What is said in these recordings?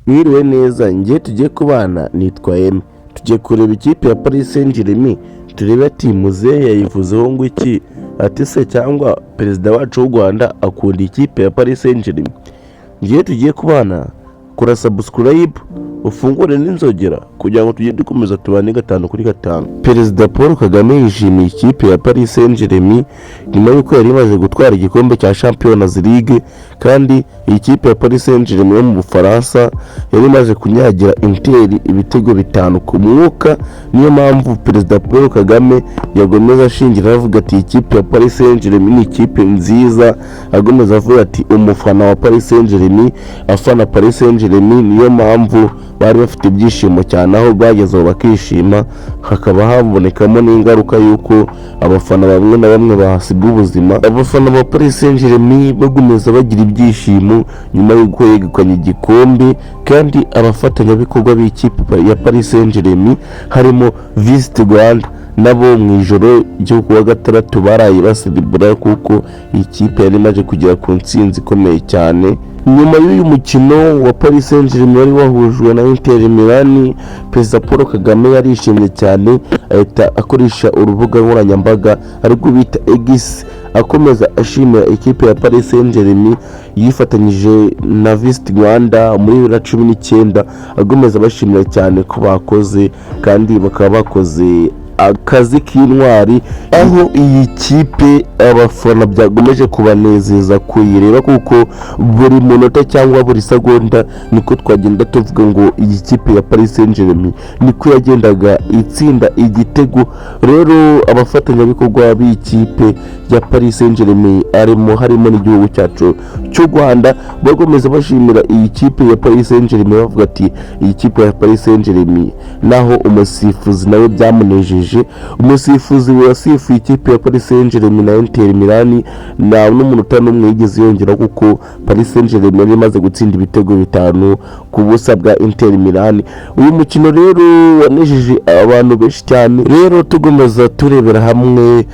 Mwiriwe neza, ngiye tugiye kubana nitwaye. Tugiye kureba ikipe ya Paris Saint-Germain, turebe ati muzehe yayivuzeho ngo iki, ati se cyangwa perezida wacu w'u Rwanda akunda ikipe ya Paris Saint-Germain. Ngiye tugiye kubana, kora subscribe ufungure n'inzogera kugira ngo tujye dukomeza tubane 5/5. Perezida Paul Kagame yishimiye ikipe ya Paris Saint-Germain nyuma y'uko yari imaze gutwara igikombe cya Champions League, kandi iyi kipe ya Paris Saint-Germain yo mu Bufaransa yari imaze kunyagira Inter ibitego 5 ku mwuka. Niyo mpamvu Perezida Paul Kagame yagomeza ashingira avuga ati ikipe ya Paris Saint-Germain ni ikipe nziza, agomeza avuga ati umufana wa Paris Saint-Germain afana Paris Saint-Germain. Niyo mpamvu bari bafite ibyishimo cyane, aho bagezeho bakishima, hakaba habonekamo n'ingaruka y'uko abafana bamwe na bamwe bahasiga ubuzima. Abafana ba Paris Saint-Germain bagumeza bagira ibyishimo nyuma y'uko yegukanye igikombe, kandi abafatanyabikorwa b'ikipe ya Paris Saint-Germain harimo Visit Rwanda nabo mu ijoro ryo kuwa gatandatu baraye baselebura kuko ikipe yari imaze kugera ku ntsinzi ikomeye cyane. Nyuma y'uyu mukino wa Paris Saint-Germain wari wahujwe na Inter Milan, Perezida Paul Kagame yarishimye cyane, ahita akoresha urubuga nkoranyambaga ariko bita X, akomeza ashimira ikipe ya Paris Saint-Germain yifatanyije na Visit Rwanda muri 2019, agomeza bashimira cyane ko bakoze kandi bakaba bakoze akazi k'intwari, aho iyi kipe abafana byagomeje kubanezeza kuyireba kuko buri munota cyangwa buri segonda niko twagenda tuvuga ngo iyi kipe ya Paris Saint-Germain niko yagendaga itsinda igitego. Rero abafatanyabikorwa b'ikipe ya Paris Saint-Germain harimo n'igihugu cyacu cy'u Rwanda bagomeza bashimira iyi kipe ya Paris Saint-Germain bavuga ati iyi kipe ya Paris Saint-Germain, naho umusifuzi nawe byamunejeje. Umusifuzi wasifuye ikipe ya Paris Saint-Germain na Inter Milan nta n'umunota n'umwe yigeze yongera kuko Paris Saint-Germain yari imaze gutsinda ibitego 5 ku busa bwa Inter Milan. Uyu mukino rero wanejeje abantu benshi cyane. Rero tugomeza turebera hamwe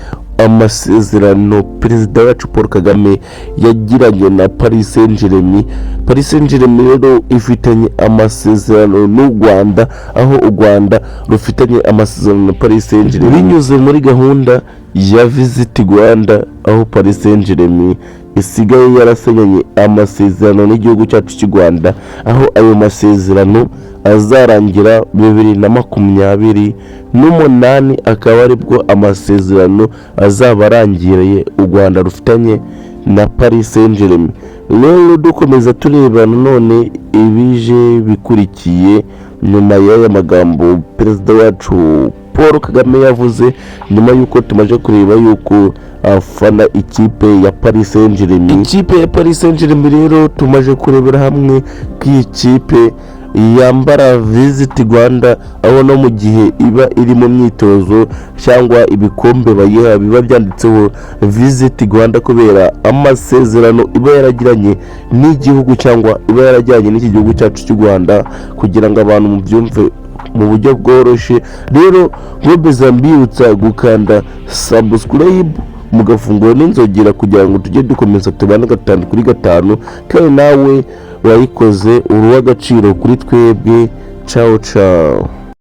amasezerano perezida wacu Paul Kagame yagiranye na Paris Saint-Germain. Paris Saint-Germain rero ifitanye amasezerano n'u Rwanda, aho u Rwanda rufitanye amasezerano na Paris Saint-Germain binyuze muri gahunda ya Visit Rwanda, aho Paris Saint-Germain isigaye yarasenyanye amasezerano n'igihugu cyacu cy'u Rwanda, aho ayo masezerano azarangira 2028, akaba aribwo amasezerano azaba arangiriye u Rwanda rufitanye na Paris Saint-Germain. Rero dukomeza tureba none ibije bikurikiye nyuma y'aya magambo perezida wacu Paul Kagame yavuze, nyuma y'uko tumaje kureba y'uko afana ikipe ya Paris Saint-Germain. Ikipe ya Paris Saint-Germain rero tumaje kurebera hamwe kw'ikipe yambara Visit Rwanda, aho no mu gihe iba iri mu myitozo cyangwa ibikombe bayiha biba byanditseho Visit Rwanda kubera amasezerano iba yaragiranye n'igihugu cyangwa iba yarajyanye n'iki gihugu cyacu cy'u Rwanda, kugira ngo abantu mubyumve mu buryo bworoshye. Rero ngobeza mbibutsa gukanda subscribe mugafungura n'inzogera kugira ngo tujye dukomeza tubane 5/5, kandi nawe wayikoze uruwa agaciro kuri twebwe. Ciao ciao.